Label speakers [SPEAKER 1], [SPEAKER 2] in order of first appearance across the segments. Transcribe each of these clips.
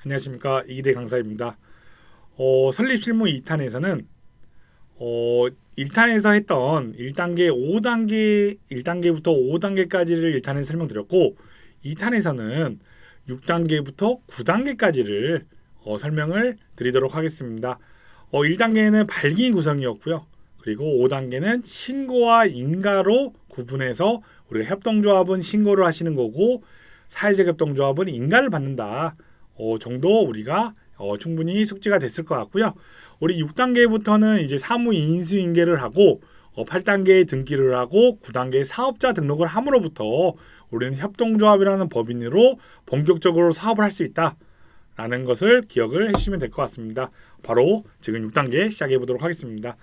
[SPEAKER 1] 안녕하십니까, 이기대 강사입니다. 설립실무 2탄에서는 1탄에서 했던 1단계, 5단계, 1단계부터 5단계까지를 1탄에 설명드렸고, 2탄에서는 6단계부터 9단계까지를 설명을 드리도록 하겠습니다. 1단계는 발기 구성이었고요. 그리고 5단계는 신고와 인가로 구분해서 우리가 협동조합은 신고를 하시는 거고, 사회적 협동조합은 인가를 받는다 정도 우리가 충분히 숙지가 됐을 것 같고요. 우리 6단계부터는 이제 사무 인수인계를 하고 8단계에 등기를 하고 9단계 사업자 등록을 함으로부터 우리는 협동조합이라는 법인으로 본격적으로 사업을 할 수 있다라는 것을 기억을 해주시면 될 것 같습니다. 바로 지금 6단계 시작해 보도록 하겠습니다.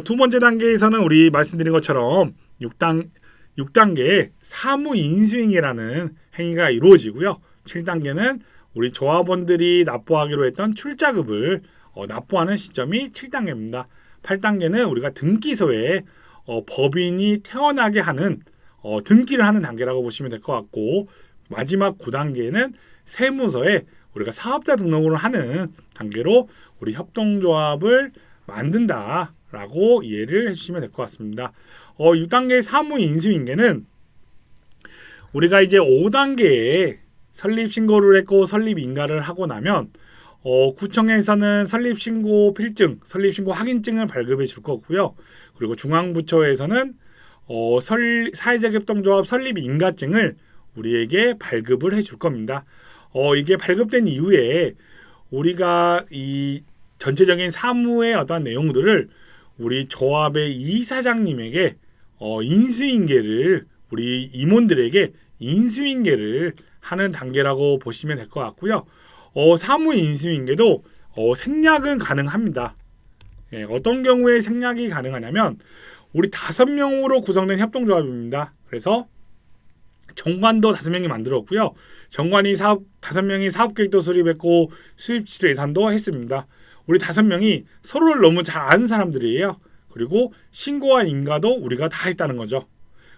[SPEAKER 1] 두 번째 단계에서는 우리 말씀드린 것처럼 6단계에 사무 인수인계라는 행위가 이루어지고요. 7단계는 우리 조합원들이 납부하기로 했던 출자금을 납부하는 시점이 7단계입니다. 8단계는 우리가 등기소에 법인이 태어나게 하는 등기를 하는 단계라고 보시면 될 것 같고, 마지막 9단계는 세무서에 우리가 사업자 등록을 하는 단계로 우리 협동조합을 만든다라고 이해를 해주시면 될 것 같습니다. 6단계 사무 인수인계는 우리가 이제 5단계에 설립 신고를 했고 설립 인가를 하고 나면 구청에서는 설립 신고 필증, 설립 신고 확인증을 발급해 줄 거고요. 그리고 중앙부처에서는 사회적 협동조합 설립 인가증을 우리에게 발급을 해 줄 겁니다. 이게 발급된 이후에 우리가 이 전체적인 사무의 어떠한 내용들을 우리 조합의 이사장님에게 인수인계를 우리 임원들에게 인수인계를 하는 단계라고 보시면 될 것 같고요. 사무 인수인계도 생략은 가능합니다. 어떤 경우에 생략이 가능하냐면 우리 5명으로 구성된 협동조합입니다. 그래서 정관도 5명이 만들었고요. 정관이 5명이 사업계획도 수립했고 수입치료 예산도 했습니다. 우리 5명이 서로를 너무 잘 아는 사람들이에요. 그리고 신고와 인가도 우리가 다 했다는 거죠.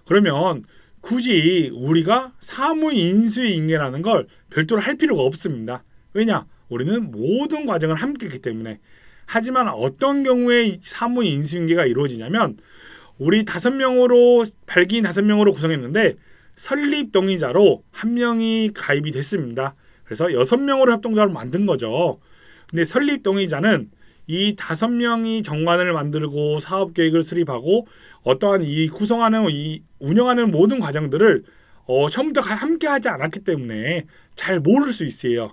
[SPEAKER 1] 그러면 굳이 우리가 사무 인수인계라는 걸 별도로 할 필요가 없습니다. 왜냐? 우리는 모든 과정을 함께 했기 때문에. 하지만 어떤 경우에 사무 인수인계가 이루어지냐면 우리 5명으로 발기인 5명으로 구성했는데 설립 동의자로 1명이 가입이 됐습니다. 그래서 6명으로 협동조합을 만든 거죠. 근데 설립 동의자는 이 5명이 정관을 만들고 사업 계획을 수립하고 어떠한 이 구성하는 이 운영하는 모든 과정들을 처음부터 함께 하지 않았기 때문에 잘 모를 수 있어요.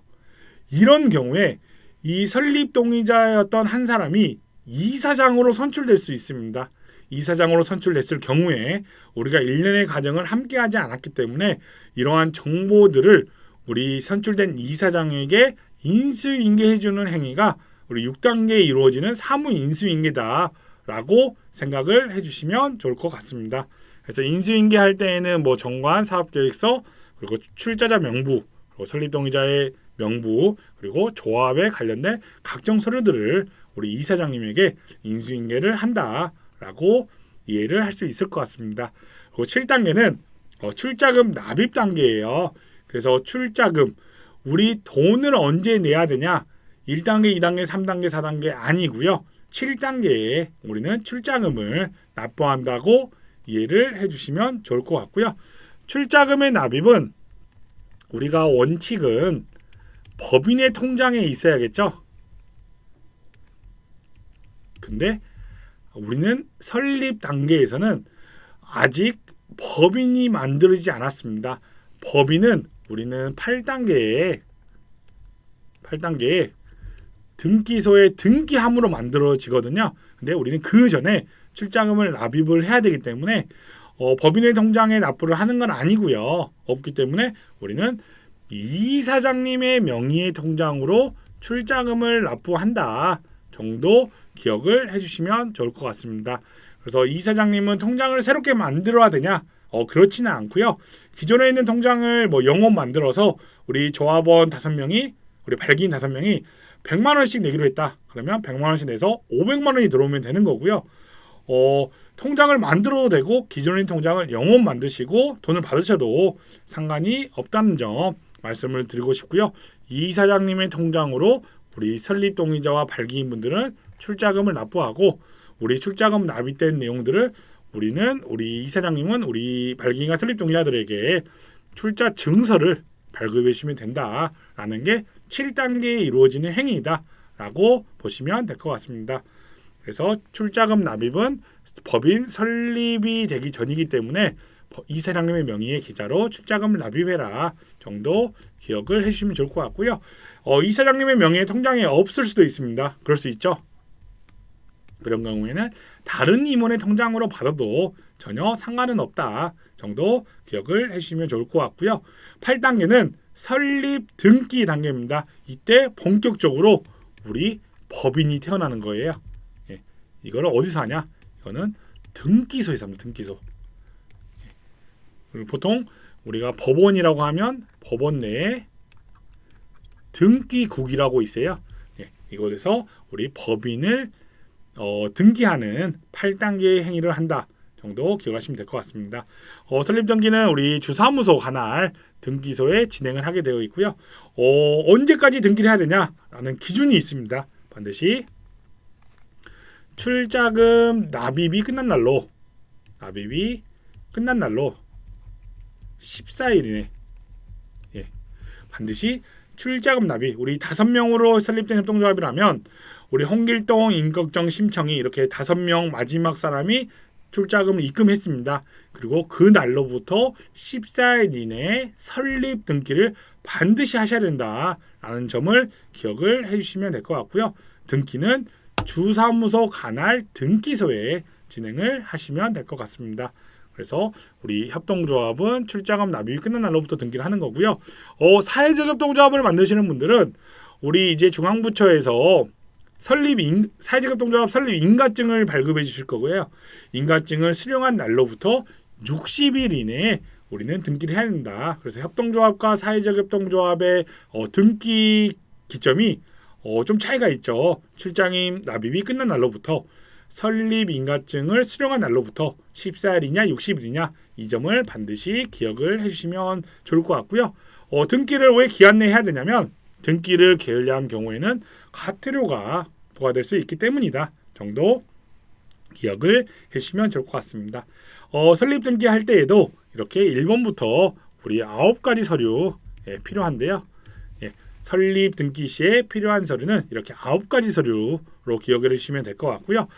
[SPEAKER 1] 이런 경우에 이 설립 동의자였던 한 사람이 이사장으로 선출될 수 있습니다. 이사장으로 선출됐을 경우에 우리가 1년의 과정을 함께 하지 않았기 때문에 이러한 정보들을 우리 선출된 이사장에게 인수인계해주는 행위가 우리 6단계에 이루어지는 사무 인수인계다라고 생각을 해주시면 좋을 것 같습니다. 그래서 인수인계할 때에는 뭐 정관, 사업계획서, 그리고 출자자 명부, 그리고 설립동의자의 명부, 그리고 조합에 관련된 각종 서류들을 우리 이사장님에게 인수인계를 한다라고 이해를 할 수 있을 것 같습니다. 그리고 7단계는 출자금 납입 단계예요. 그래서 출자금, 우리 돈을 언제 내야 되냐? 1단계, 2단계, 3단계, 4단계 아니고요. 7단계에 우리는 출자금을 납부한다고 이해를 해주시면 좋을 것 같고요. 출자금의 납입은 우리가 원칙은 법인의 통장에 있어야겠죠. 근데 우리는 설립 단계에서는 아직 법인이 만들어지지 않았습니다. 법인은 우리는 8단계에 등기소에 등기함으로 만들어지거든요. 근데 우리는 그 전에 출자금을 납입을 해야 되기 때문에 법인의 통장에 납부를 하는 건 아니고요. 없기 때문에 우리는 이사장님의 명의의 통장으로 출자금을 납부한다 정도 기억을 해주시면 좋을 것 같습니다. 그래서 이사장님은 통장을 새롭게 만들어야 되냐? 그렇지는 않고요. 기존에 있는 통장을 영업 만들어서 우리 조합원 5명이 우리 발기인 5명이 100만 원씩 내기로 했다. 그러면 100만 원씩 내서 500만 원이 들어오면 되는 거고요. 통장을 만들어도 되고 기존의 통장을 영업 만드시고 돈을 받으셔도 상관이 없다는 점 말씀을 드리고 싶고요. 이 이사장님의 통장으로 우리 설립 동의자와 발기인분들은 출자금을 납부하고 우리 출자금 납입된 내용들을 우리 이사장님은 우리 발기인과 설립 동의자들에게 출자 증서를 발급해 주시면 된다라는 게 7단계에 이루어지는 행위이다라고 보시면 될 것 같습니다. 그래서 출자금 납입은 법인 설립이 되기 전이기 때문에 이사장님의 명의의 계좌로 출자금을 납입해라 정도 기억을 해주시면 좋을 것 같고요. 이사장님의 명의의 통장에 없을 수도 있습니다. 그럴 수 있죠. 그런 경우에는 다른 임원의 통장으로 받아도 전혀 상관은 없다 정도 기억을 해주시면 좋을 것 같고요. 8단계는 설립 등기 단계입니다. 이때 본격적으로 우리 법인이 태어나는 거예요. 예, 이거를 어디서 하냐? 이거는 등기소에서 합니다. 등기소. 보통 우리가 법원이라고 하면 법원 내에 등기국이라고 있어요. 예, 이곳에서 우리 법인을 등기하는 8단계의 행위를 한다 정도 기억하시면 될 것 같습니다. 설립 등기는 우리 주사무소 관할 등기소에 진행을 하게 되어 있고요. 언제까지 등기를 해야 되냐라는 기준이 있습니다. 반드시 출자금 납입이 끝난 날로 14일 이내 반드시 출자금 납입 우리 5명으로 설립된 협동조합이라면 우리 홍길동, 임꺽정, 심청이 이렇게 5명 마지막 사람이 출자금을 입금했습니다. 그리고 그 날로부터 14일 이내에 설립 등기를 반드시 하셔야 된다라는 점을 기억을 해주시면 될 것 같고요. 등기는 주사무소 관할 등기소에 진행을 하시면 될 것 같습니다. 그래서 우리 협동조합은 출자금 납입이 끝난 날로부터 등기를 하는 거고요. 사회적 협동조합을 만드시는 분들은 우리 이제 중앙부처에서 사회적 협동조합 설립 인가증을 발급해 주실 거고요. 인가증을 수령한 날로부터 60일 이내에 우리는 등기를 해야 된다. 그래서 협동조합과 사회적 협동조합의 등기 기점이 좀 차이가 있죠. 출자금 납입이 끝난 날로부터 설립 인가증을 수령한 날로부터 14일이냐 60일이냐 이 점을 반드시 기억을 해주시면 좋을 것 같고요. 등기를 왜 기한 내에 해야 되냐면 등기를 게을리한 경우에는 과태료가 부과될 수 있기 때문이다 정도 기억을 해주시면 좋을 것 같습니다. 설립 등기할 때에도 이렇게 1번부터 우리 9가지 서류 필요한데요. 설립 등기 시에 필요한 서류는 이렇게 9가지 서류로 기억을 해주시면 될 것 같고요.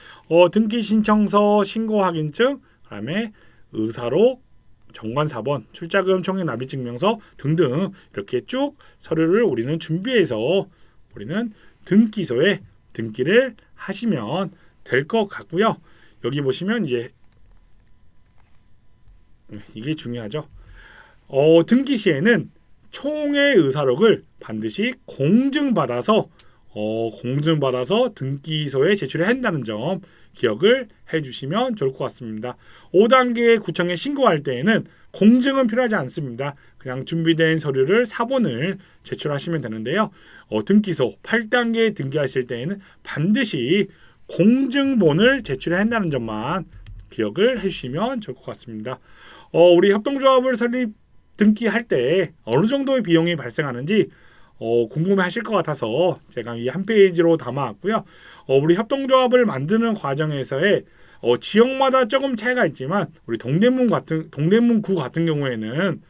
[SPEAKER 1] 등기 신청서, 신고 확인증, 그다음에 의사록, 정관사본, 출자금 총액 납입 증명서 등등 이렇게 쭉 서류를 우리는 준비해서 우리는 등기소에 등기를 하시면 될 것 같고요. 여기 보시면 이제 이게 중요하죠. 등기 시에는 총회 의사록을 반드시 공증받아서 등기소에 제출해야 한다는 점 기억을 해주시면 좋을 것 같습니다. 5단계 구청에 신고할 때에는 공증은 필요하지 않습니다. 그냥 준비된 서류를 사본을 제출하시면 되는데요. 등기소 8단계 등기하실 때에는 반드시 공증본을 제출해야 한다는 점만 기억을 해주시면 좋을 것 같습니다. 우리 협동조합을 등기할 때 어느 정도의 비용이 발생하는지 궁금해하실 것 같아서 제가 이 한 페이지로 담아왔고요. 우리 협동조합을 만드는 과정에서의 지역마다 조금 차이가 있지만 우리 동대문구 같은 경우에는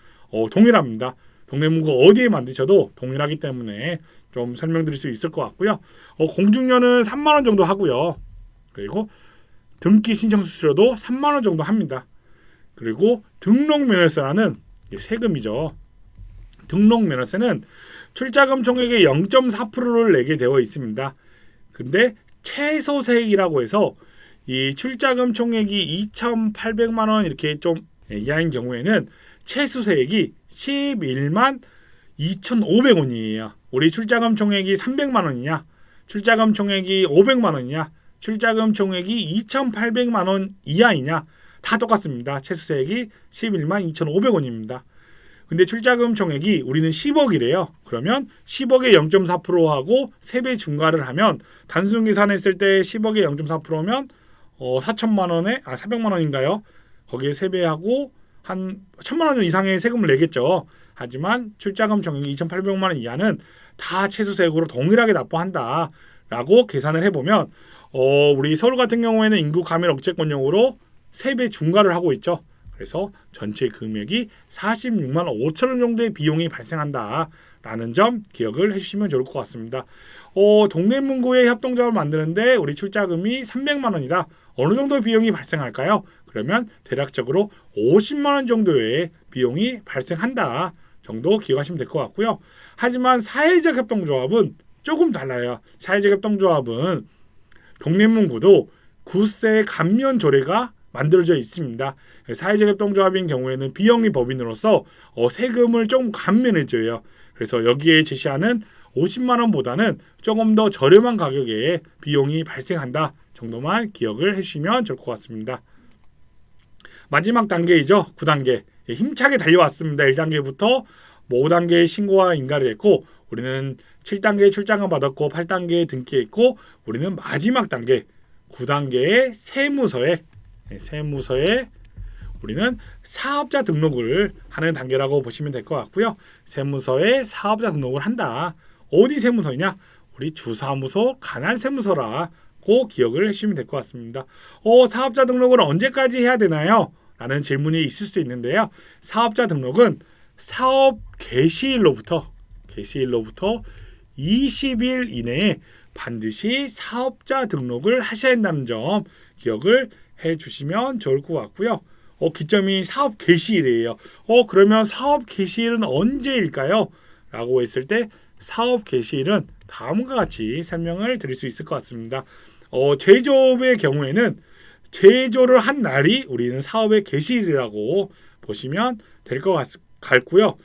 [SPEAKER 1] 동일합니다. 동대문구 어디에 만드셔도 동일하기 때문에 좀 설명드릴 수 있을 것 같고요. 공증료는 3만 원 정도 하고요. 그리고 등기 신청 수수료도 3만 원 정도 합니다. 그리고 등록면허세라는 세금이죠. 등록면허세는 출자금 총액의 0.4%를 내게 되어 있습니다. 근데 최소세액이라고 해서 이 출자금 총액이 2,800만 원 이렇게 좀 이하인 경우에는 최소세액이 11만 2,500원이에요. 우리 출자금 총액이 300만 원이냐, 출자금 총액이 500만 원이냐, 출자금 총액이 2,800만 원 이하이냐 다 똑같습니다. 최소세액이 11만 2,500원입니다. 근데 출자금 총액이 우리는 10억이래요. 그러면 10억에 0.4%하고 3배 중과를 하면 단순 계산했을 때 10억에 0.4%면 4천만 원에 400만 원인가요? 거기에 3배하고 한 1,000만 원 이상의 세금을 내겠죠. 하지만 출자금 정액이 2,800만 원 이하는 다 채수세액으로 동일하게 납부한다 라고 계산을 해보면 우리 서울 같은 경우에는 인구 감면 억제권용으로 3배 중과를 하고 있죠. 그래서 전체 금액이 46만 5천 원 정도의 비용이 발생한다 라는 점 기억을 해주시면 좋을 것 같습니다. 동대문구의 협동조합을 만드는데 우리 출자금이 300만 원이다. 어느 정도 비용이 발생할까요? 그러면 대략적으로 50만 원 정도의 비용이 발생한다 정도 기억하시면 될 것 같고요. 하지만 사회적 협동조합은 조금 달라요. 사회적 협동조합은 동대문구도 구세 감면 조례가 만들어져 있습니다. 사회적 협동조합인 경우에는 비영리 법인으로서 세금을 좀 감면해줘요. 그래서 여기에 제시하는 50만 원보다는 조금 더 저렴한 가격에 비용이 발생한다 정도만 기억을 해주시면 좋을 것 같습니다. 마지막 단계이죠. 9단계. 힘차게 달려왔습니다. 1단계부터 5단계의 신고와 인가를 했고 우리는 7단계에 출자금 받았고 8단계에 등기했고 우리는 마지막 단계 9단계의 세무서에 우리는 사업자 등록을 하는 단계라고 보시면 될 것 같고요. 세무서에 사업자 등록을 한다. 어디 세무서이냐? 우리 주사무소 관할세무서라고 기억을 해주시면 될 것 같습니다. 사업자 등록을 언제까지 해야 되나요? 라는 질문이 있을 수 있는데요. 사업자 등록은 사업 개시일로부터 20일 이내에 반드시 사업자 등록을 하셔야 한다는 점 기억을 해주시면 좋을 것 같고요. 기점이 사업 개시일이에요. 그러면 사업 개시일은 언제일까요? 라고 했을 때 사업 개시일은 다음과 같이 설명을 드릴 수 있을 것 같습니다. 제조업의 경우에는 제조를 한 날이 우리는 사업의 개시일이라고 보시면 될 것 같고요.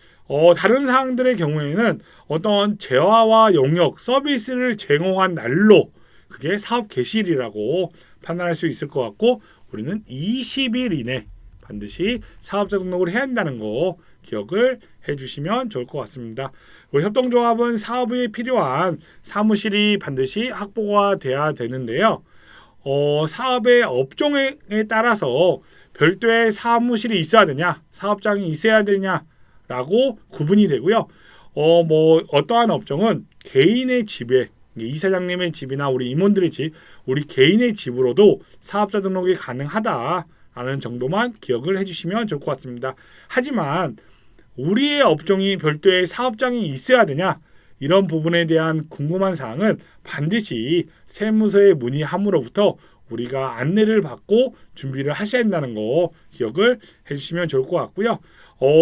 [SPEAKER 1] 다른 사항들의 경우에는 어떤 재화와 용역, 서비스를 제공한 날로 그게 사업 개시일이라고 판단할 수 있을 것 같고 우리는 20일 이내 반드시 사업자 등록을 해야 한다는 거 기억을 해주시면 좋을 것 같습니다. 우리 협동조합은 사업에 필요한 사무실이 반드시 확보가 돼야 되는데요. 사업의 업종에 따라서 별도의 사무실이 있어야 되냐, 사업장이 있어야 되냐라고 구분이 되고요. 어떠한 업종은 개인의 집에 이사장님의 집이나 우리 임원들의 집, 우리 개인의 집으로도 사업자 등록이 가능하다라는 정도만 기억을 해주시면 좋을 것 같습니다. 하지만 우리의 업종이 별도의 사업장이 있어야 되냐 이런 부분에 대한 궁금한 사항은 반드시 세무서에 문의함으로부터 우리가 안내를 받고 준비를 하셔야 한다는 거 기억을 해주시면 좋을 것 같고요.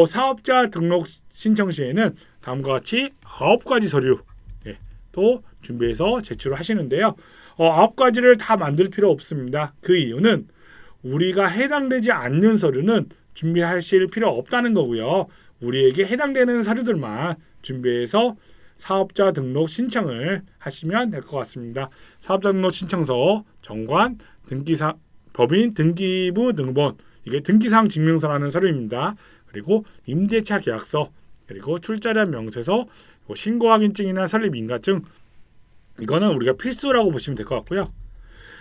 [SPEAKER 1] 사업자 등록 신청 시에는 다음과 같이 9가지 서류 또 준비해서 제출을 하시는데요. 9가지를 다 만들 필요 없습니다. 그 이유는 우리가 해당되지 않는 서류는 준비하실 필요 없다는 거고요. 우리에게 해당되는 서류들만 준비해서 사업자 등록 신청을 하시면 될 것 같습니다. 사업자 등록 신청서, 정관, 등기사, 법인 등기부 등본, 이게 등기사항 증명서라는 서류입니다. 그리고 임대차 계약서, 그리고 출자자 명세서, 신고 확인증이나 설립 인가증, 이거는 우리가 필수라고 보시면 될 것 같고요.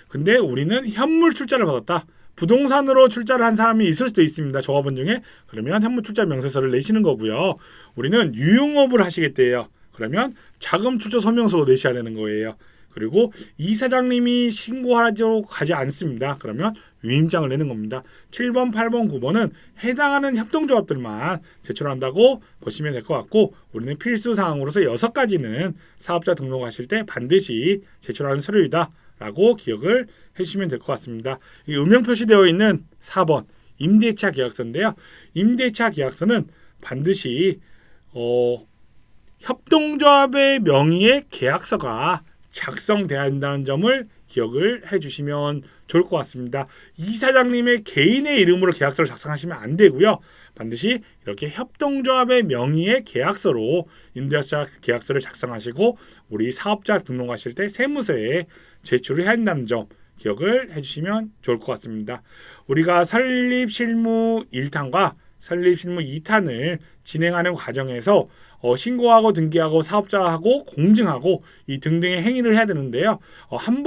[SPEAKER 1] 근데 우리는 현물 출자를 받았다. 부동산으로 출자를 한 사람이 있을 수도 있습니다. 조합원 중에. 그러면 현물 출자 명세서를 내시는 거고요. 우리는 유용업을 하시겠대요. 그러면 자금 출처 서명서도 내셔야 되는 거예요. 그리고 이사장님이 신고하러 가지 않습니다. 그러면 위임장을 내는 겁니다. 7번, 8번, 9번은 해당하는 협동조합들만 제출한다고 보시면 될 것 같고 우리는 필수 사항으로서 6가지는 사업자 등록하실 때 반드시 제출하는 서류이다 라고 기억을 해주시면 될 것 같습니다. 이 음영 표시되어 있는 4번 임대차 계약서인데요. 임대차 계약서는 반드시 협동조합의 명의의 계약서가 작성돼야 한다는 점을 기억을 해주시면 좋을 것 같습니다. 이사장님의 개인의 이름으로 계약서를 작성하시면 안 되고요. 반드시 이렇게 협동조합의 명의의 계약서로 임대차 계약서를 작성하시고 우리 사업자 등록하실 때 세무서에 제출을 해야 한다는 점 기억을 해주시면 좋을 것 같습니다. 우리가 설립실무 1탄과 설립실무 2탄을 진행하는 과정에서 신고하고 등기하고 사업자하고 공증하고 이 등등의 행위를 해야 되는데요. 한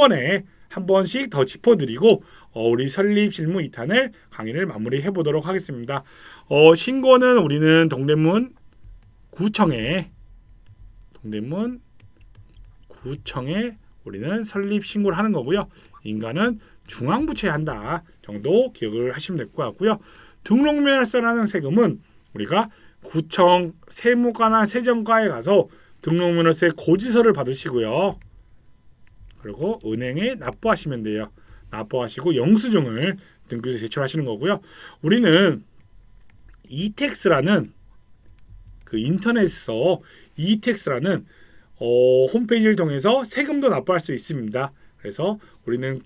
[SPEAKER 1] 번씩 더 짚어드리고 우리 설립실무 2탄을 강의를 마무리해 보도록 하겠습니다. 신고는 우리는 동대문 구청에 동대문 구청에 우리는 설립 신고를 하는 거고요. 인가는 중앙부처에 한다 정도 기억을 하시면 될 것 같고요. 등록면허세라는 세금은 우리가 구청 세무과나 세정과에 가서 등록면허세 고지서를 받으시고요. 그리고 은행에 납부하시면 돼요. 납부하시고 영수증을 등기소에 제출하시는 거고요. 우리는 이택스라는 그 인터넷에서 이택스라는 홈페이지를 통해서 세금도 납부할 수 있습니다. 그래서 우리는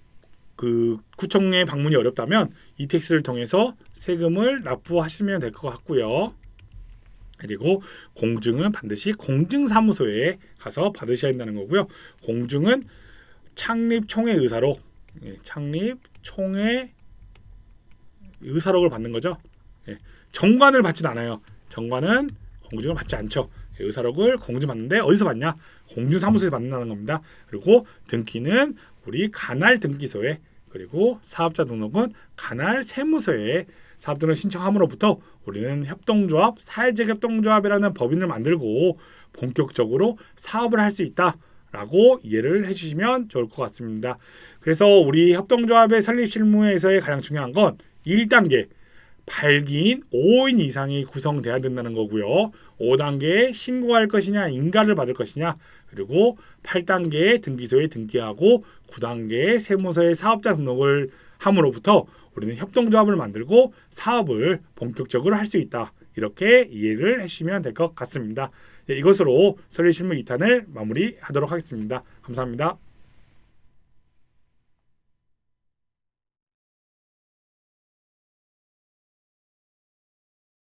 [SPEAKER 1] 그 구청에 방문이 어렵다면 이택스를 통해서 세금을 납부하시면 될 것 같고요. 그리고 공증은 반드시 공증사무소에 가서 받으셔야 한다는 거고요. 공증은 창립총회 의사록, 창립총회 의사록을 받는 거죠. 정관을 받지는 않아요. 정관은 공증을 받지 않죠. 의사록을 공증받는데 어디서 받냐? 공증사무소에서 받는다는 겁니다. 그리고 등기는 우리 관할 등기소에, 그리고 사업자 등록은 관할 세무서에 사업 등록 신청함으로부터 우리는 협동조합, 사회적 협동조합이라는 법인을 만들고 본격적으로 사업을 할 수 있다라고 이해를 해주시면 좋을 것 같습니다. 그래서 우리 협동조합의 설립 실무에서의 가장 중요한 건 1단계 8기인 5인 이상이 구성돼야 된다는 거고요. 5단계에 신고할 것이냐, 인가를 받을 것이냐, 그리고 8단계에 등기소에 등기하고 9단계에 세무서에 사업자 등록을 함으로부터 우리는 협동조합을 만들고 사업을 본격적으로 할 수 있다. 이렇게 이해를 해주시면 될 것 같습니다. 이것으로 설립 실무 2탄을 마무리하도록 하겠습니다. 감사합니다.